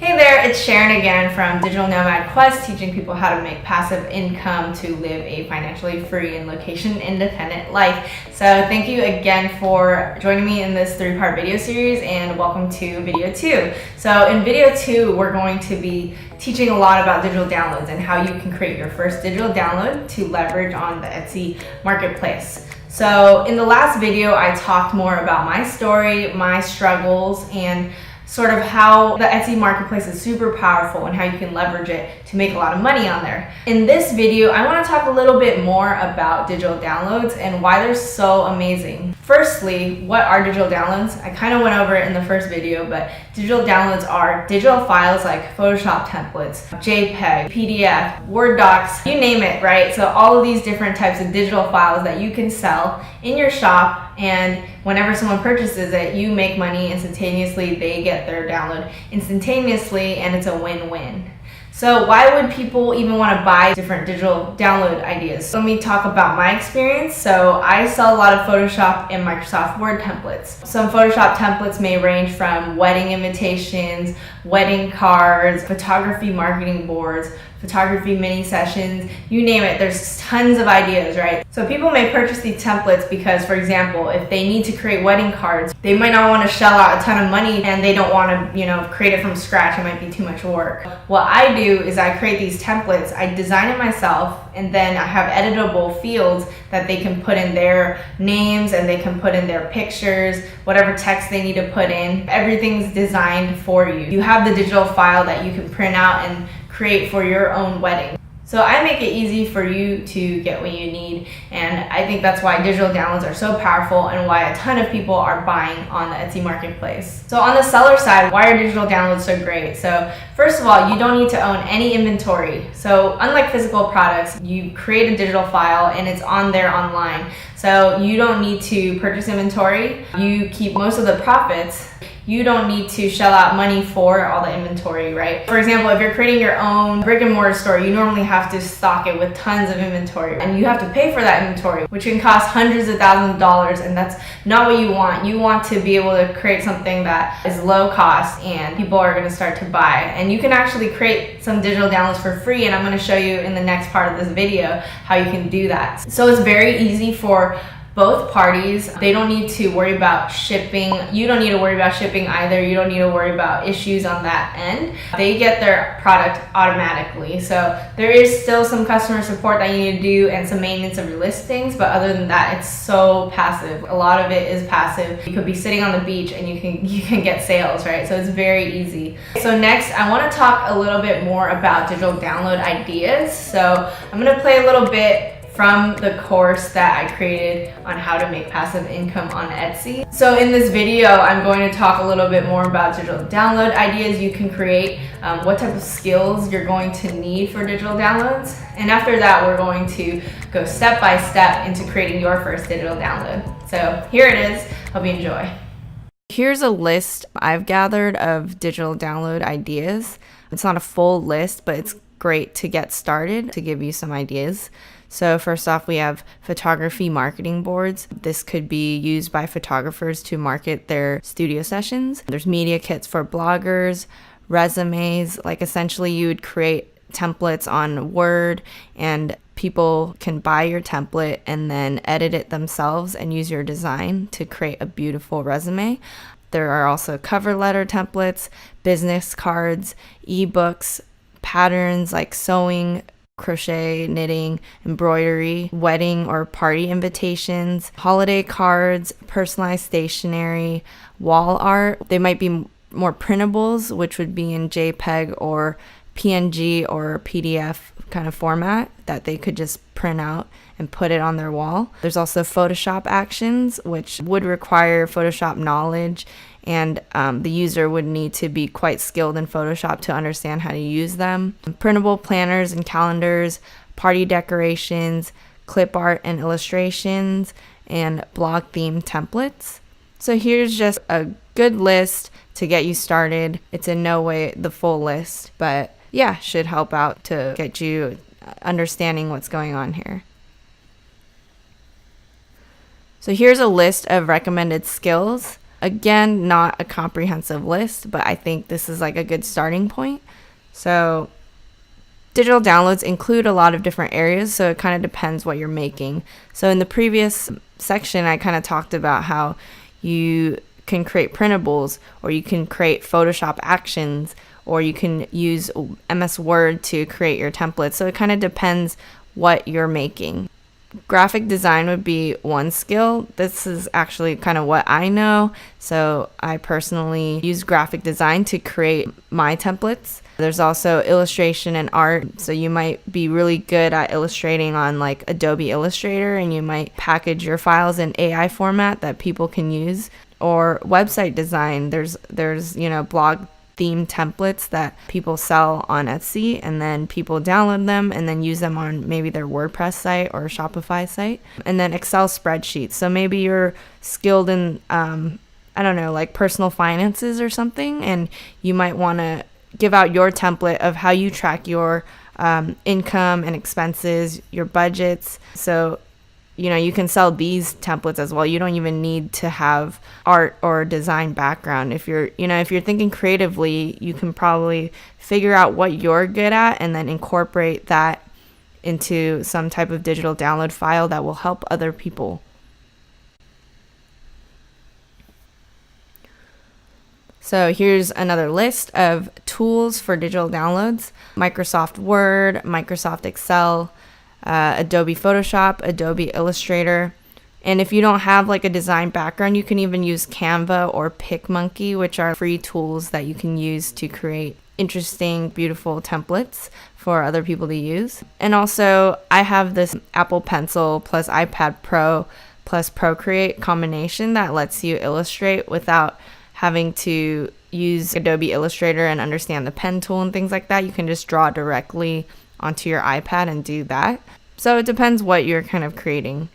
Hey there, it's Sharon again from Digital Nomad Quest, teaching people how to make passive income to live a financially free and location-independent life. So thank you again for joining me in this 3-part video series, and welcome to video 2. So in video 2, we're going to be teaching a lot about digital downloads and how you can create your first digital download to leverage on the Etsy marketplace. So in the last video, I talked more about my story, my struggles, and sort of how the Etsy marketplace is super powerful and how you can leverage it to make a lot of money on there. In this video, I want to talk a little bit more about digital downloads and why they're so amazing. Firstly, what are digital downloads? I kind of went over it in the first video, but digital downloads are digital files like Photoshop templates, JPEG, PDF, Word docs, you name it, right? So all of these different types of digital files that you can sell in your shop, and whenever someone purchases it, you make money instantaneously, they get their download instantaneously, and it's a win-win. So why would people even want to buy different digital download ideas? Let me talk about my experience. So I sell a lot of Photoshop and Microsoft Word templates. Some Photoshop templates may range from wedding invitations, wedding cards, photography marketing boards, photography mini sessions, you name it. There's tons of ideas, right? So people may purchase these templates because, for example, if they need to create wedding cards, they might not want to shell out a ton of money and they don't want to, create it from scratch. It might be too much work. What I do is I create these templates, I design it myself, and then I have editable fields that they can put in their names and they can put in their pictures, whatever text they need to put in. Everything's designed for you. You have the digital file that you can print out and create for your own wedding. So I make it easy for you to get what you need, and I think that's why digital downloads are so powerful and why a ton of people are buying on the Etsy marketplace. So on the seller side, why are digital downloads so great? So first of all, you don't need to own any inventory. So unlike physical products, you create a digital file and it's on there online. So you don't need to purchase inventory. You keep most of the profits. You don't need to shell out money for all the inventory, right? For example, if you're creating your own brick and mortar store, you normally have to stock it with tons of inventory, and you have to pay for that inventory, which can cost hundreds of thousands of dollars, and that's not what you want. You want to be able to create something that is low cost and people are gonna start to buy. And you can actually create some digital downloads for free, and I'm gonna show you in the next part of this video how you can do that. So it's very easy for both parties. They don't need to worry about shipping. You don't need to worry about shipping either. You don't need to worry about issues on that end. They get their product automatically. So there is still some customer support that you need to do and some maintenance of your listings, but other than that, it's so passive. A lot of it is passive. You could be sitting on the beach and you can get sales, right? So it's very easy. So next, I want to talk a little bit more about digital download ideas. So I'm going to play a little bit from the course that I created on how to make passive income on Etsy. So in this video, I'm going to talk a little bit more about digital download ideas you can create, what type of skills you're going to need for digital downloads. And after that, we're going to go step by step into creating your first digital download. So here it is. Hope you enjoy. Here's a list I've gathered of digital download ideas. It's not a full list, but it's great to get started to give you some ideas. So first off, we have photography marketing boards. This could be used by photographers to market their studio sessions. There's media kits for bloggers, resumes, like essentially you would create templates on Word and people can buy your template and then edit it themselves and use your design to create a beautiful resume. There are also cover letter templates, business cards, ebooks, patterns like sewing, crochet, knitting, embroidery, wedding or party invitations, holiday cards, personalized stationery, wall art. They might be more printables, which would be in JPEG or PNG or PDF kind of format that they could just print out and put it on their wall. There's also Photoshop actions, which would require Photoshop knowledge, and the user would need to be quite skilled in Photoshop to understand how to use them. Printable planners and calendars, party decorations, clip art and illustrations, and blog theme templates. So here's just a good list to get you started. It's in no way the full list, but yeah, should help out to get you understanding what's going on here. So here's a list of recommended skills. Again, not a comprehensive list, but I think this is like a good starting point. So digital downloads include a lot of different areas, so it kind of depends what you're making. So in the previous section, I kind of talked about how you can create printables, or you can create Photoshop actions, or you can use MS Word to create your templates. So it kind of depends what you're making. Graphic design would be one skill. This is actually kind of what I know. So I personally use graphic design to create my templates. There's also illustration and art. So you might be really good at illustrating on like Adobe Illustrator, and you might package your files in AI format that people can use. Or website design. There's blog theme templates that people sell on Etsy, and then people download them and then use them on maybe their WordPress site or Shopify site. And then Excel spreadsheets. So maybe you're skilled in, like personal finances or something, and you might want to give out your template of how you track your income and expenses, your budgets. So you can sell these templates as well. You don't even need to have art or design background. If you're thinking creatively, you can probably figure out what you're good at and then incorporate that into some type of digital download file that will help other people. So here's another list of tools for digital downloads: Microsoft Word, Microsoft Excel, Adobe Photoshop, Adobe Illustrator. And if you don't have like a design background, you can even use Canva or PicMonkey, which are free tools that you can use to create interesting, beautiful templates for other people to use. And also, I have this Apple Pencil plus iPad Pro plus Procreate combination that lets you illustrate without having to use Adobe Illustrator and understand the pen tool and things like that. You can just draw directly onto your iPad and do that. So it depends what you're kind of creating.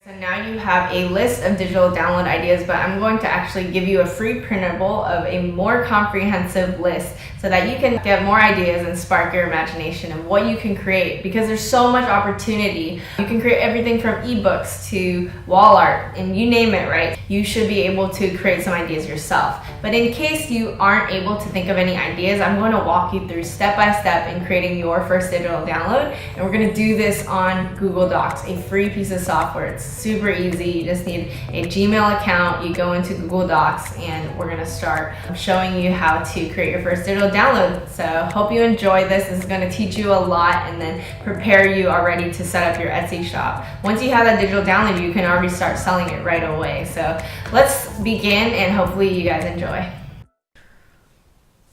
So now you have a list of digital download ideas, but I'm going to actually give you a free printable of a more comprehensive list so that you can get more ideas and spark your imagination of what you can create, because there's so much opportunity. You can create everything from ebooks to wall art, and you name it, right? You should be able to create some ideas yourself. But in case you aren't able to think of any ideas, I'm going to walk you through step by step in creating your first digital download. And we're going to do this on Google Docs, a free piece of software. It's super easy. You just need a Gmail account. You go into Google Docs, and we're going to start showing you how to create your first digital download. So hope you enjoy this. This is going to teach you a lot and then prepare you already to set up your Etsy shop. Once you have that digital download, you can already start selling it right away. So let's begin, and hopefully you guys enjoy.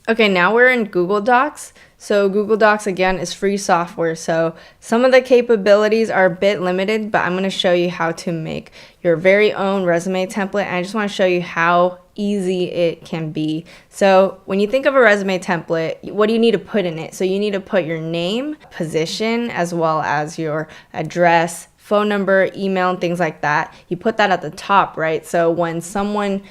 Okay, now we're in Google Docs. So Google Docs, again, is free software. So some of the capabilities are a bit limited, but I'm going to show you how to make your very own resume template. And I just want to show you how easy it can be. So when you think of a resume template, what do you need to put in it? So you need to put your name, position, as well as your address, phone number, email, and things like that. You put that at the top, right? So when someone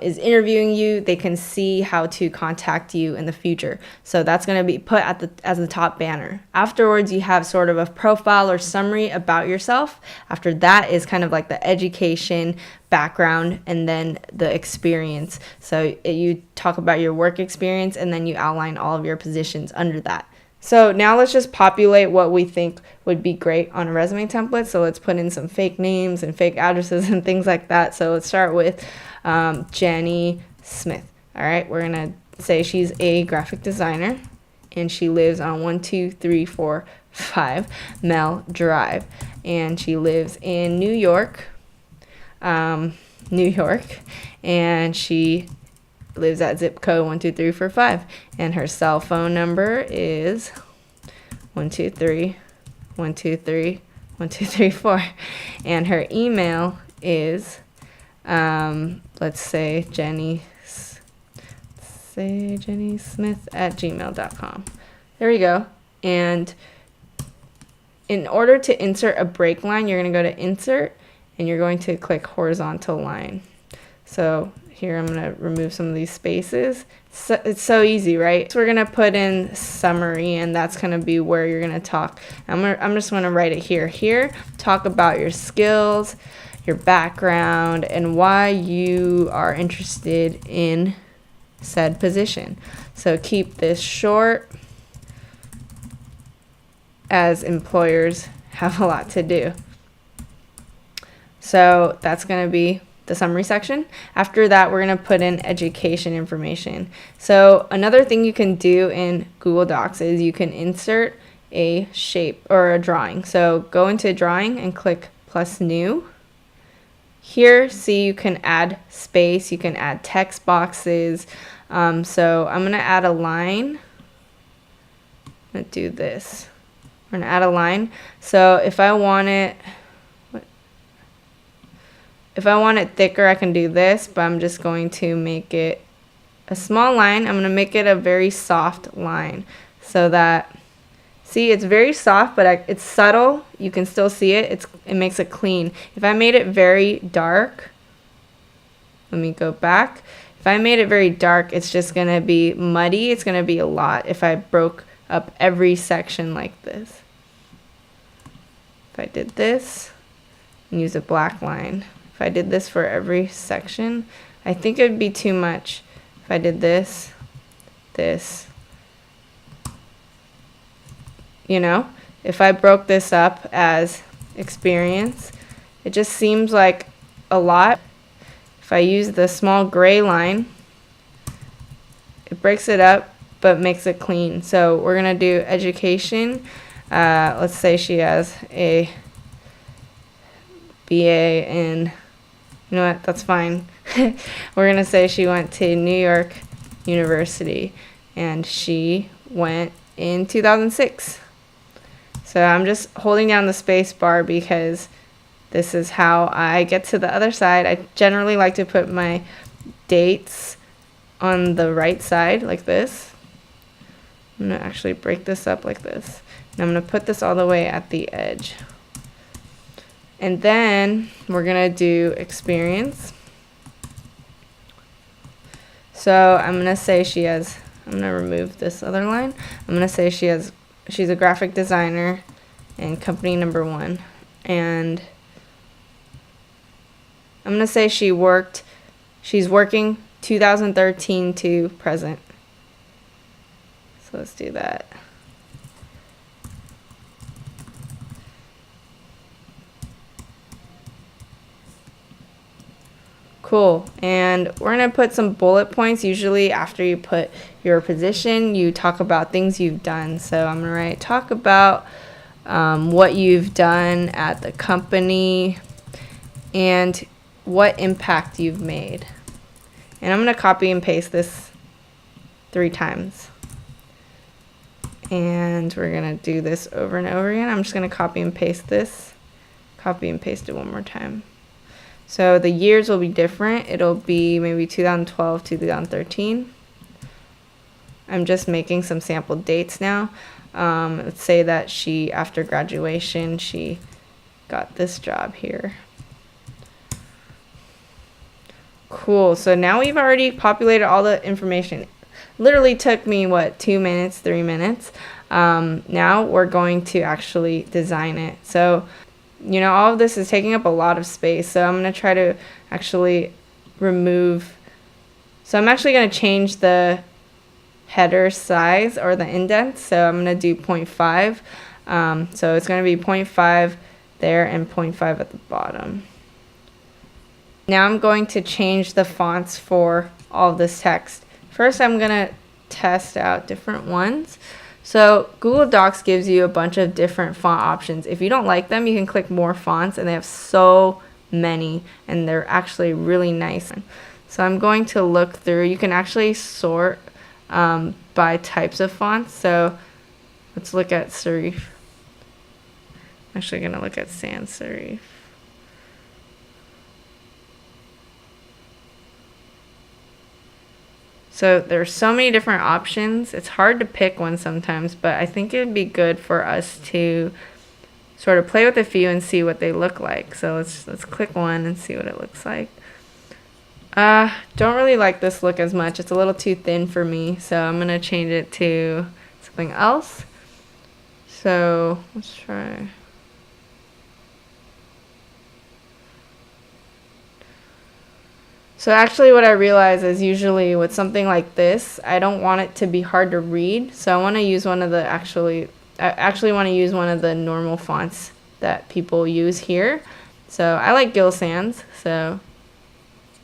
is interviewing you, they can see how to contact you in the future. So that's going to be put as the top banner. Afterwards, you have sort of a profile or summary about yourself. After that is kind of like the education, background, and then the experience. So you talk about your work experience, and then you outline all of your positions under that. So now let's just populate what we think would be great on a resume template. So let's put in some fake names and fake addresses and things like that. So let's start with Jenny Smith. All right, we're going to say she's a graphic designer, and she lives on 12345 Mel Drive, and she lives in New York, and she lives at zip code 12345, and her cell phone number is 123-123-1234, and her email is let's say Jenny Smith@gmail.com. There we go. And in order to insert a break line, you're going to go to insert, and you're going to click horizontal line. So here I'm going to remove some of these spaces. So, it's so easy, right? So we're going to put in summary, and that's going to be where you're going to talk. I'm just going to write it here. Here, talk about your skills, your background, and why you are interested in said position. So keep this short, as employers have a lot to do. So that's going to be the summary section. After that, we're going to put in education information. So another thing you can do in Google Docs is you can insert a shape or a drawing. So go into drawing and click plus new. Here, see, you can add space, you can add text boxes. So I'm going to add a line. I'm going to do this. We're going to add a line. So if I want it thicker, I can do this, but I'm just going to make it a small line. I'm going to make it a very soft line so that, see, it's very soft, but it's subtle. You can still see it. It makes it clean. If I made it very dark, let me go back. If I made it very dark, it's just going to be muddy. It's going to be a lot if I broke up every section like this. If I did this and use a black line, if I did this for every section, I think it would be too much. If I did this, you know, if I broke this up as experience, it just seems like a lot. If I use the small gray line, it breaks it up but makes it clean. So we're going to do education. Let's say she has a BA in, you know what, that's fine. We're going to say she went to New York University and she went in 2006. So I'm just holding down the space bar because this is how I get to the other side. I generally like to put my dates on the right side like this. I'm going to actually break this up like this. And I'm going to put this all the way at the edge. And then we're going to do experience. So I'm going to say she has, I'm going to remove this other line. I'm going to say she's a graphic designer in company number 1. And I'm going to say she's working 2013 to present. So let's do that. Cool. And we're going to put some bullet points. Usually after you put your position, you talk about things you've done. So I'm going to write, talk about what you've done at the company and what impact you've made. And I'm going to copy and paste this 3 times. And we're going to do this over and over again. I'm just going to copy and paste this. Copy and paste it one more time. So the years will be different. It'll be maybe 2012 to 2013. I'm just making some sample dates now. Let's say that after graduation, she got this job here. Cool. So now we've already populated all the information. Literally took me, 2 minutes, 3 minutes. Now we're going to actually design it. So, you know, all of this is taking up a lot of space. So I'm going to try to actually remove. So I'm actually going to change the header size or the indent. So I'm going to do 0.5. So it's going to be 0.5 there and 0.5 at the bottom. Now I'm going to change the fonts for all of this text. First, I'm going to test out different ones. So Google Docs gives you a bunch of different font options. If you don't like them, you can click more fonts, and they have so many, and they're actually really nice. So I'm going to look through. You can actually sort by types of fonts. So let's look at serif. I'm actually going to look at sans serif. So there's so many different options. It's hard to pick one sometimes, but I think it would be good for us to sort of play with a few and see what they look like. So let's click one and see what it looks like. Don't really like this look as much. It's a little too thin for me, so I'm gonna change it to something else. So let's try. So actually what I realize is usually with something like this, I don't want it to be hard to read. So I want to use one of the I actually want to use one of the normal fonts that people use here. So I like Gill Sans. So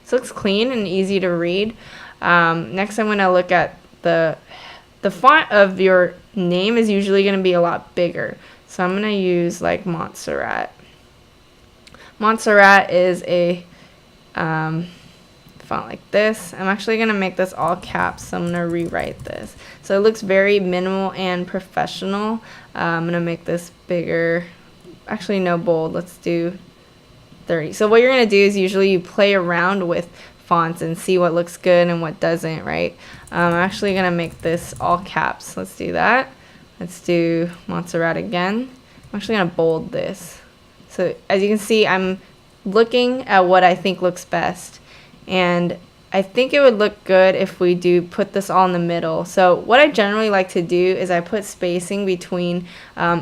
this looks clean and easy to read. Next I'm going to look at the font of your name is usually going to be a lot bigger. So I'm going to use like Montserrat. Montserrat is a font like this. I'm actually going to make this all caps, so I'm going to rewrite this. So it looks very minimal and professional. I'm going to make this bigger. Actually, no bold. Let's do 30. So what you're going to do is usually you play around with fonts and see what looks good and what doesn't, right? I'm actually going to make this all caps. Let's do that. Let's do Montserrat again. I'm actually going to bold this. So as you can see, I'm looking at what I think looks best. And I think it would look good if we do put this all in the middle. So what I generally like to do is I put spacing between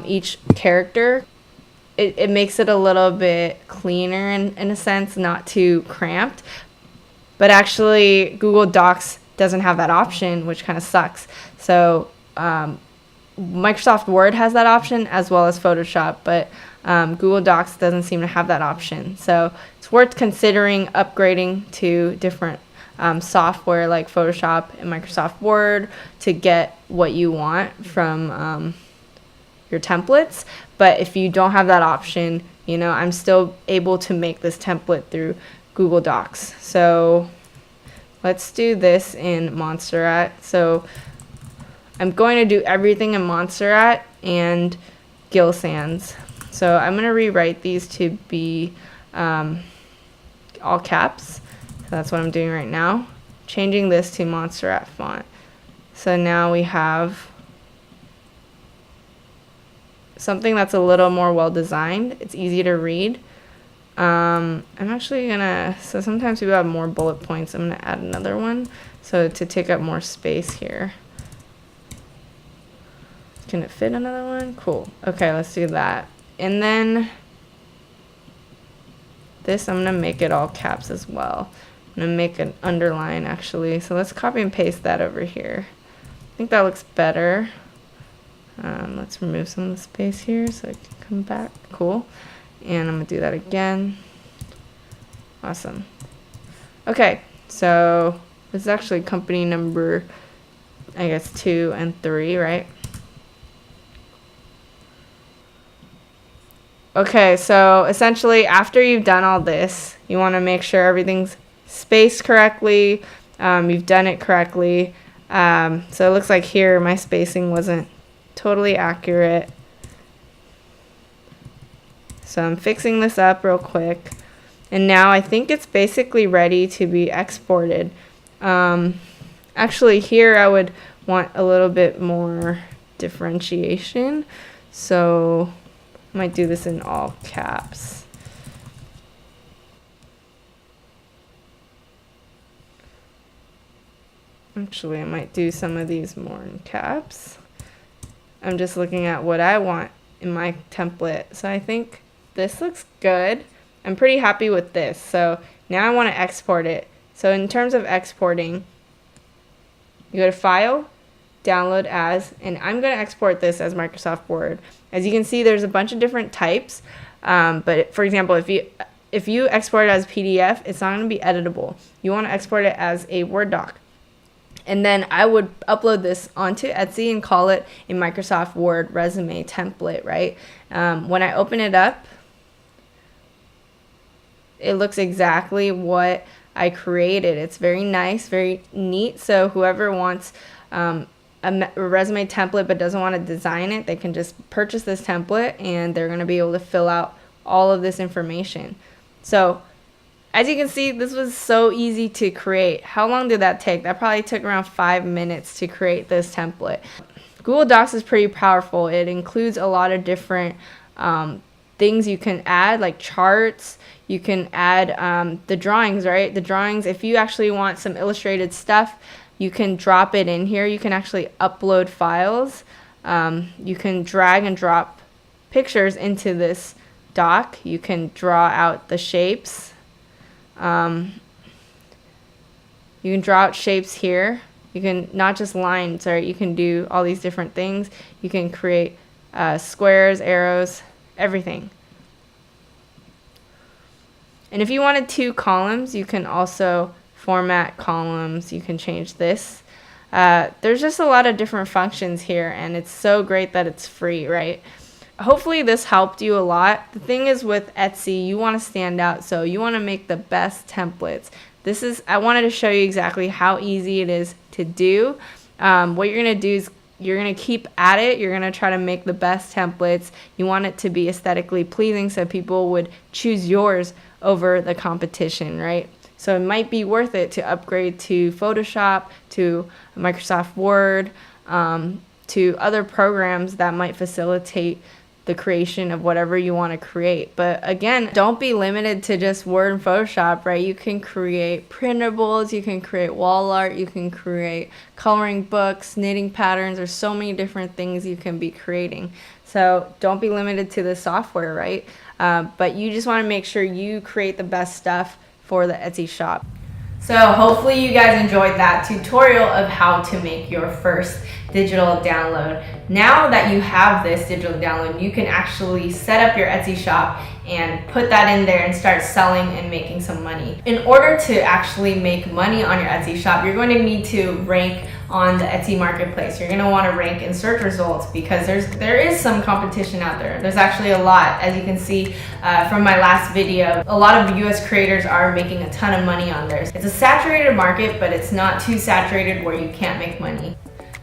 each character. It makes it a little bit cleaner in a sense, not too cramped. But actually Google Docs doesn't have that option, which kind of sucks. So Microsoft Word has that option as well as Photoshop, but Google Docs doesn't seem to have that option. So it's worth considering upgrading to different software like Photoshop and Microsoft Word to get what you want from your templates. But if you don't have that option, you know, I'm still able to make this template through Google Docs. So let's do this in Montserrat. So I'm going to do everything in Montserrat and Gill Sans. So I'm going to rewrite these to be all caps. So that's what I'm doing right now. Changing this to Montserrat font. So now we have something that's a little more well designed. It's easy to read. I'm actually gonna, so sometimes people have more bullet points. I'm gonna add another one so to take up more space here. Can it fit another one? Cool. Okay, let's do that. And then this, I'm gonna make it all caps as well. I'm gonna make an underline actually. So let's copy and paste that over here. I think that looks better. Let's remove some of the space here so it can come back. Cool. And I'm gonna do that again. Awesome. Okay, so this is actually company number, I guess 2 and 3, right? Okay, so essentially after you've done all this, you want to make sure everything's spaced correctly, you've done it correctly. So it looks like here my spacing wasn't totally accurate. So I'm fixing this up real quick. And now I think it's basically ready to be exported. Actually here I would want a little bit more differentiation. So I might do this in all caps. Actually, I might do some of these more in caps. I'm just looking at what I want in my template. So I think this looks good. I'm pretty happy with this. So now I want to export it. So in terms of exporting, you go to File, Download As, and I'm going to export this as Microsoft Word. As you can see, there's a bunch of different types. But for example, if you export it as PDF, it's not going to be editable. You want to export it as a Word doc. And then I would upload this onto Etsy and call it a Microsoft Word resume template, right? When I open it up, it looks exactly what I created. It's very nice, very neat. So whoever wants a resume template but doesn't want to design it, they can just purchase this template and they're going to be able to fill out all of this information. So as you can see, this was so easy to create. How long did that take? That probably took around 5 minutes to create this template. Google Docs is pretty powerful. It includes a lot of different things you can add, like charts. You can add the drawings, right? The drawings, if you actually want some illustrated stuff, you can drop it in here. You can actually upload files. You can drag and drop pictures into this doc. You can draw out the shapes. You can draw out shapes here. You can, not just lines, right? You can do all these different things. You can create squares, arrows, everything. And if you wanted 2 columns, you can also format columns. You can change this. There's just a lot of different functions here, and it's so great that it's free, right? Hopefully this helped you a lot. The thing is with Etsy, you want to stand out, so you want to make the best templates. I wanted to show you exactly how easy it is to do. What you're going to do is you're going to keep at it. You're going to try to make the best templates. You want it to be aesthetically pleasing so people would choose yours over the competition, right? So it might be worth it to upgrade to Photoshop, to Microsoft Word, to other programs that might facilitate the creation of whatever you want to create. But again, don't be limited to just Word and Photoshop, right? You can create printables, you can create wall art, you can create coloring books, knitting patterns. There's so many different things you can be creating. So don't be limited to the software, right? But you just want to make sure you create the best stuff for the Etsy shop. So hopefully you guys enjoyed that tutorial of how to make your first digital download. Now that you have this digital download, you can actually set up your Etsy shop and put that in there and start selling and making some money. In order to actually make money on your Etsy shop, you're going to need to rank on the Etsy marketplace. You're going to want to rank in search results because there is some competition out there. There's actually a lot. As you can see from my last video, a lot of US creators are making a ton of money on there. It's a saturated market, but it's not too saturated where you can't make money.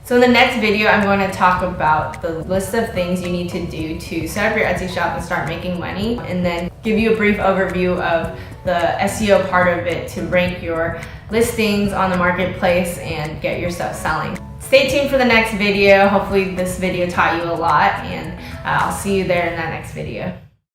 So in the next video, I'm going to talk about the list of things you need to do to set up your Etsy shop and start making money, and then give you a brief overview of the SEO part of it to rank your listings on the marketplace and get your stuff selling. Stay tuned for the next video. Hopefully this video taught you a lot, and I'll see you there in that next video.